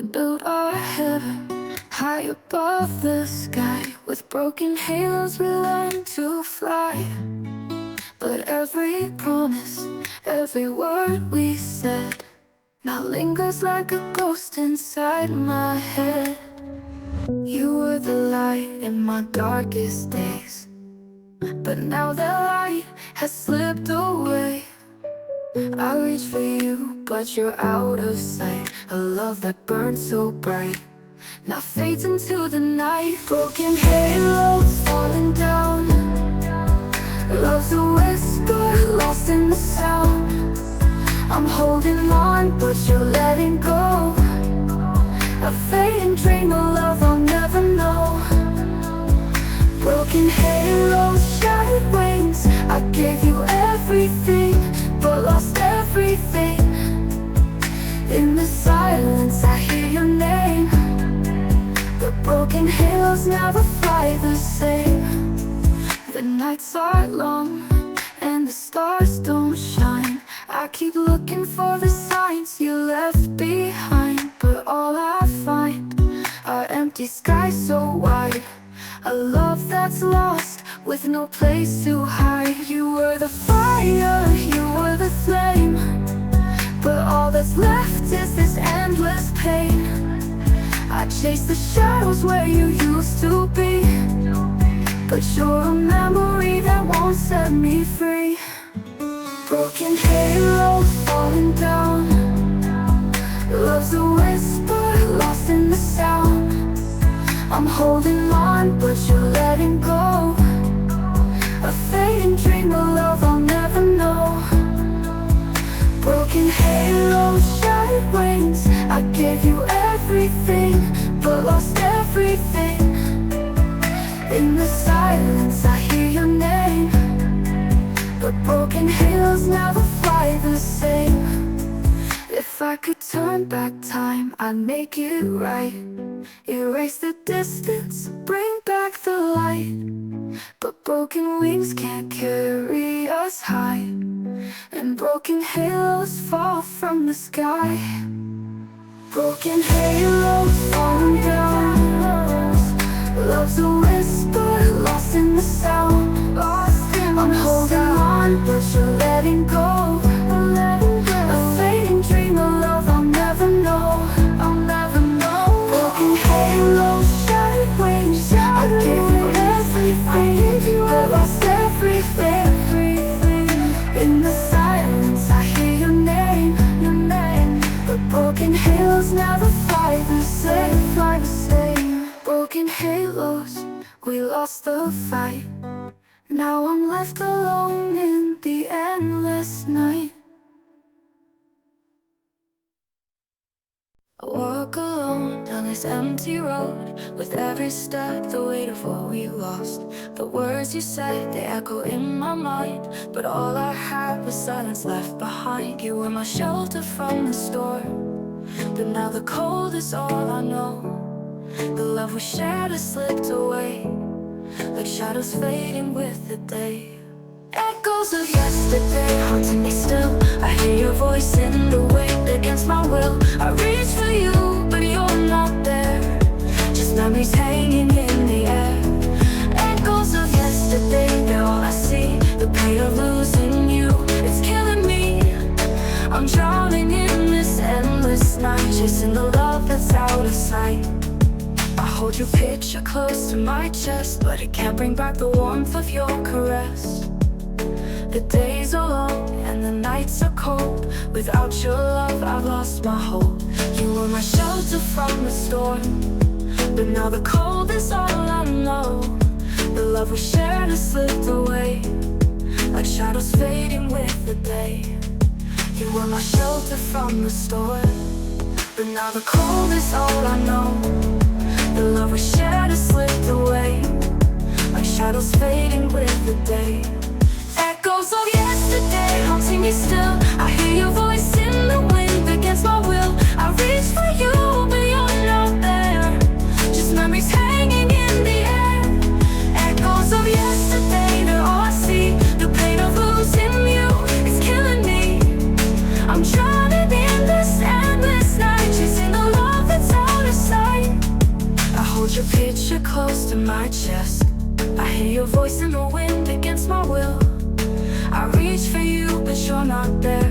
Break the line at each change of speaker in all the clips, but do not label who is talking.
We built our heaven high above the sky. With broken halos we learned to fly. But every promise, every word we said now lingers like a ghost inside my head. You were the light in my darkest days, but now that light has slipped away. I reach for you, but you're out of sight. A love that burned so bright now fades into the night. Broken halos falling down. Love's a whisper, lost in the sound. I'm holding on, but you're letting go. A fading dream of love I'll never know. Broken halos, shattered wings. I gave you everything, but lost everything. In the silence I hear your name. The broken halos never fly the same. The nights are long and the stars don't shine. I keep looking for the signs you left behind, but all I find are empty skies so wide. A love that's lost with no place to hide. You were the fire, you were the flame, but all that's left is this endless pain. I chase the shadows where you used to be, but you're a memory that won't set me free. Broken halos falling down. Love's a whisper, lost in the sound. I'm holding on, but you're letting go. A fading dream of love I'll never know. Broken halos, shattered wings. I gave you everything, but lost everything. In the silence I hear your name, but broken halos never fly the same. If I could turn back time, I'd make it right. Erase the distance, bring back the light. But broken wings can't carry us high, and broken halos fall from the sky. Broken halos falling down. Love's a whisper, lost in the sound. I'm holding on, but you're letting go. A fading dream of love I'll never know. Broken halos, shattered wings. I gave you everything, but lost everything. In the silence I hear your name, but broken halos never fly the same. Broken halos, we lost the fight. Now I'm left alone in the endless night. I walk alone down this empty road, with every step the weight of what we lost. The words you said, they echo in my mind, but all I had was silence left behind. You were my shelter from the storm, but now the cold is all I know. The love we shared has slipped away, like shadows fading with the day. Echoes of yesterday haunting me still. I hear your voice in the wind against my will. I reach for you, but you're not there. Just memories hanging in the air. Echoes of yesterday, they're all I see. The pain of losing you, it's killing me. I'm drowning in this endless night, chasing the love that's out of sight. I hold your picture close to my chest, but it can't bring back the warmth of your caress. The days are long and the nights are cold. Without your love I've lost my hold. You were my shelter from the storm, but now the cold is all I know. The love we shared has slipped away, like shadows fading with the day. You were my shelter from the storm, but now the cold is all I know. The love we shared has slipped away, like shadows fading with the day. Echoes of yesterday haunting me still. I hear your voice in the wind against my will. I reach for you, but you're not there. Just memories hanging in the air. Echoes of yesterday, they're all I see. The pain of losing you, it's killing me. I'm drowning in this endless night, chasing the love that's my chest. I hear your voice in the wind against my will. I reach for you, but you're not there.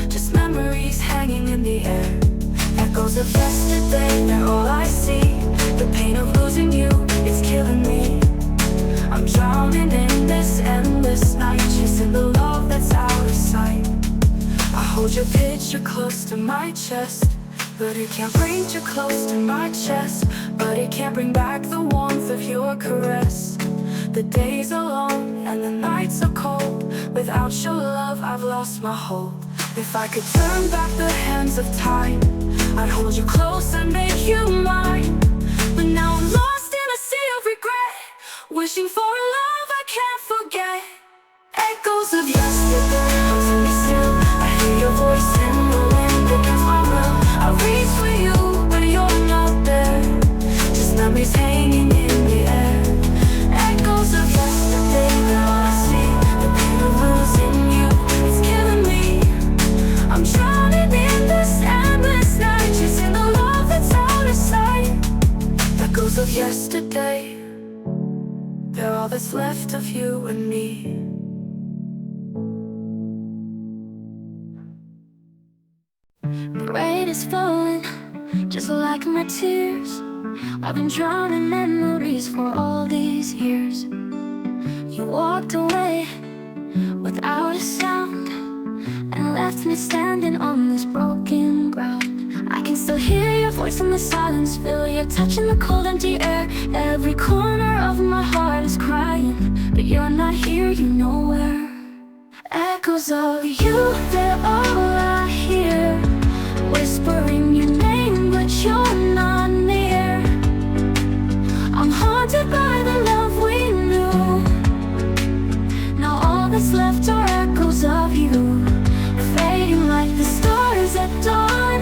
Just memories hanging in the air. Echoes of yesterday, they're all I see. The pain of losing you, it's killing me. I'm drowning in this endless night, chasing the love that's out of sight. I hold your picture close to my chest, but it can't bring you close to my chest. But it can't bring back the warmth of your caress. The days are long and the nights are cold. Without your love, I've lost my hope. If I could turn back the hands of time, I'd hold you close and make you mine. But now I'm lost in a sea of regret, wishing for a love I can't forget. Echoes of yesterday haunting me still. I hear your voice in the wind against my will. I reach for you, but you're not there. Just memories hanging in the air. Echoes of yesterday, they're all I see. The pain of losing you, it's killing me. I'm drowning in this endless night, chasing the love that's out of sight. Echoes of yesterday, they're all that's left of you and me. Rain is falling, just like my tears. I've been drowning memories for all these years. You walked away without a sound and left me standing on this broken ground. I can still hear your voice in the silence, feel your touch in the cold empty air. Every corner of my heart is crying, but you're not here, you know where. Echoes of you, they're all I hear. Whispering your name, but you're not near. I'm haunted by the love we knew. Now all that's left are echoes of you, fading like the stars at dawn.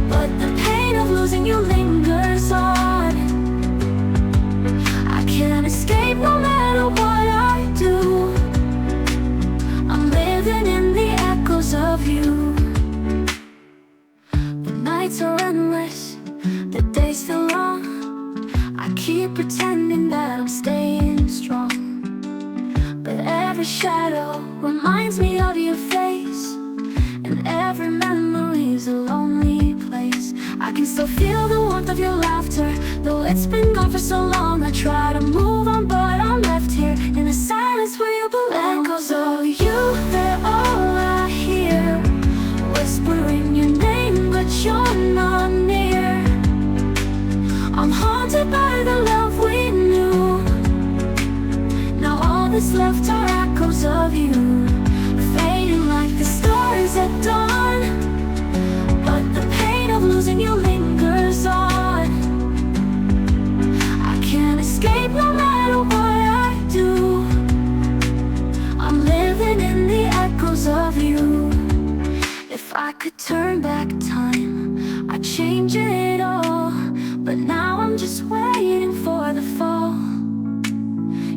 But the pain of losing you lingers on. I can't escape no matter what I do. I'm living in the echoes of you. The nights are endless, the days feel long. I keep pretending that I'm staying strong, but every shadow reminds me of your face, and every memory's a lonely place. I can still feel the warmth of your laughter, though it's been gone for so long. I try to move on, but I'm left here in the silence where you belong. Echoes of you, they're all I hear. Whispering your name, but you're not near. I'm haunted by the love we knew. Now all that's left are echoes of you, fading like the stars at dawn. But the pain of losing you lingers on. I can't escape no matter what I do. I'm living in the echoes of you. If I could turn back time, I'd change it all. But now I'm just waiting for the fall.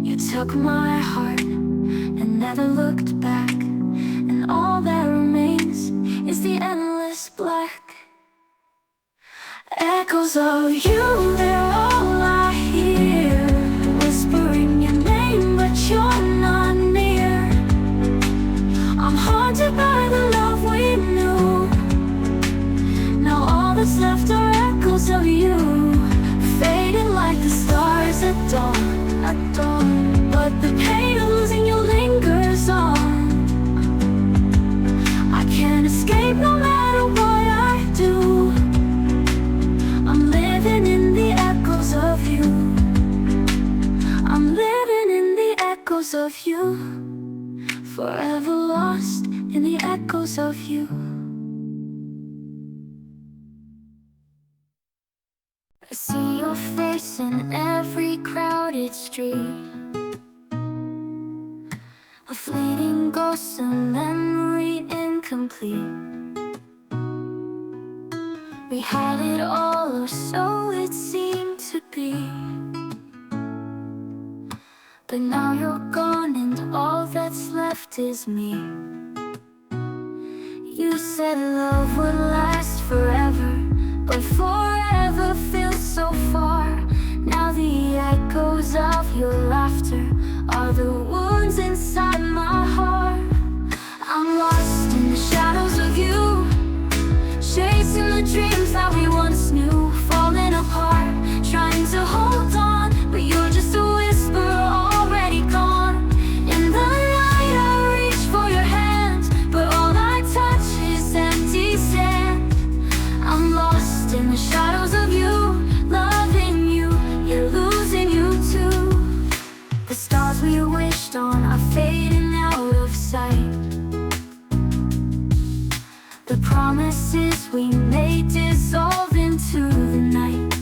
You took my heart and never looked back, and all that remains is the endless black. Echoes of you, they're all I hear. Whispering your name, but you're not near. I'm haunted by the love we knew. Now all that's left are echoes of you, fading like the stars at dawn, at dawn. But the pain of losing you lingers on. I can't escape no matter what I do. I'm living in the echoes of you. I'm living in the echoes of you, forever lost in the echoes of you. I see your face in every crowded street, a fleeting ghost, a memory incomplete. We had it all, or so it seemed to be. But now you're gone and all that's left is me. You said love would last forever, but forever feels so far. Now the shadows of you, loving you, you're losing you too. The stars we wished on are fading out of sight. The promises we made dissolve into the night.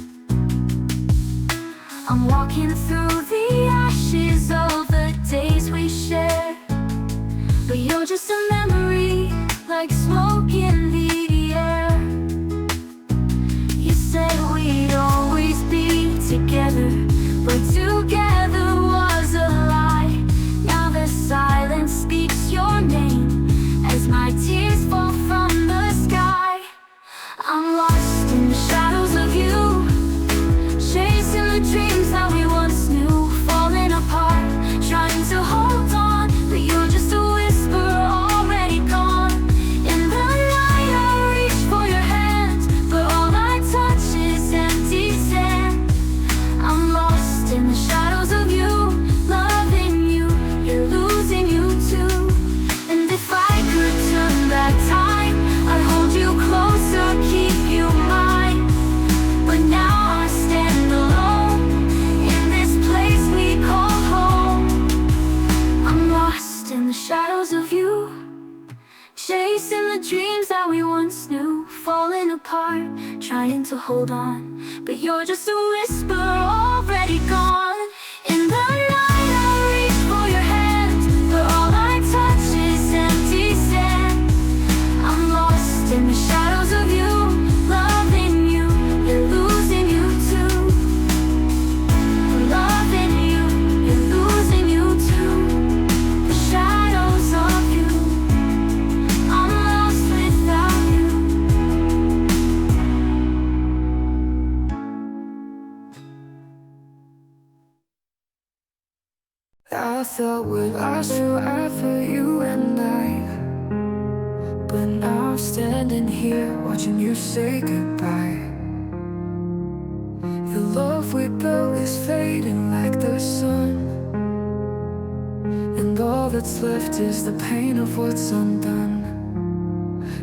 I'm walking through the ashes of the days we shared, but you're just a memory, like smoke in the air. You said we'd always be together, but together was a lie. Now the silence speaks your name as my tears fall from the sky. I'm lost in the shadows of you, chasing the dreams that we once knew, falling apart, trying to hold on, but you're just a whisper already gone. In the night I reach for your hand, but all I touch is empty sand. I'm lost in the shadows of you, loving you, you're losing you too. And if I could turn back time, I'd hold you closer, keep you mine. But now I stand alone in this place we call home. I'm lost in the shadows of you, chasing the dreams that we once knew, falling apart, trying to hold on, but you're just a whisper already gone. In the night I reach for your hand, but all I touch is empty sand. I'm lost in the shadows of you, loving you, you're losing you too. Loving you, you're losing you too. The shadows of you, I'm lost without you. I thought we'd last forever, you and I, but now I'm standing here watching you say goodbye. The love we built is fading like the sun, and all that's left is the pain of what's undone.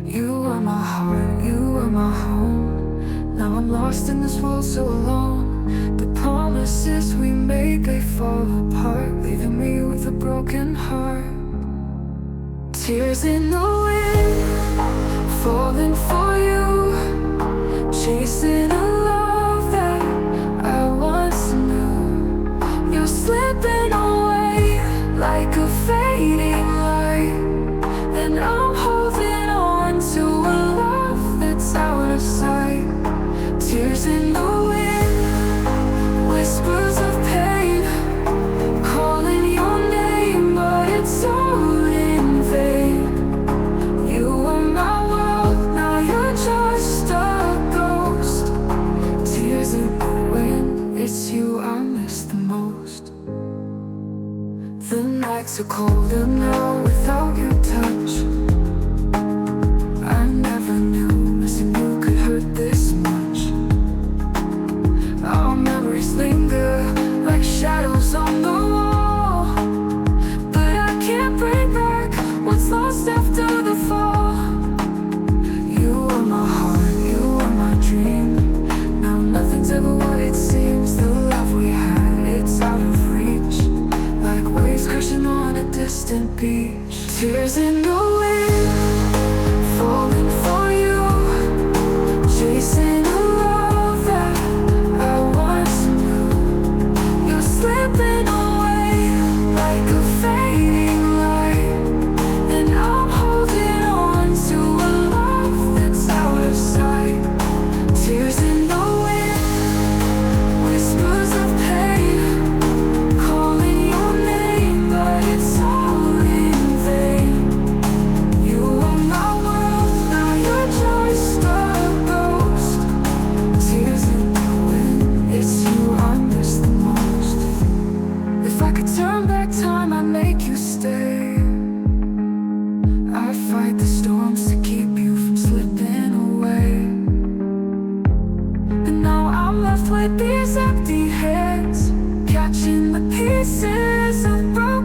You are my heart, you are my home. Now I'm lost in this world so alone. The promises we made, they fall apart, leaving me with a broken heart. Tears in the wind, falling for you, chasing a love that I once knew. You're slipping away like a fading light, and I'm holding on to a love that's out of sight. Tears in the wind, whispers of pain, calling your name, but it's all in vain. You were my world, now you're just a ghost. Tears in the wind, it's you I miss the most. The nights are colder now without your touch. I never knew missing you could hurt this much. Our memories linger like shadows on the wall, but I can't bring back what's lost after the fall. You are my heart, you are my dream. Now nothing's ever what it seems. The love we had, it's out of reach, like waves crashing on a distant beach. Tears in the wind, falling for you, chasing a love that I once knew. You're slipping away like a fading light, and I'm holding on to a love that's out of sight. Tears in the wind, whispers of pain, calling your name, but it's all in vain. You are my world, now you're just a ghost. Tears in the wind, it's you I miss the most. If I could turn back time, I'd make you stay. I'd fight the storms to keep you from slipping away. But now I'm left with these empty hands, catching the pieces of broken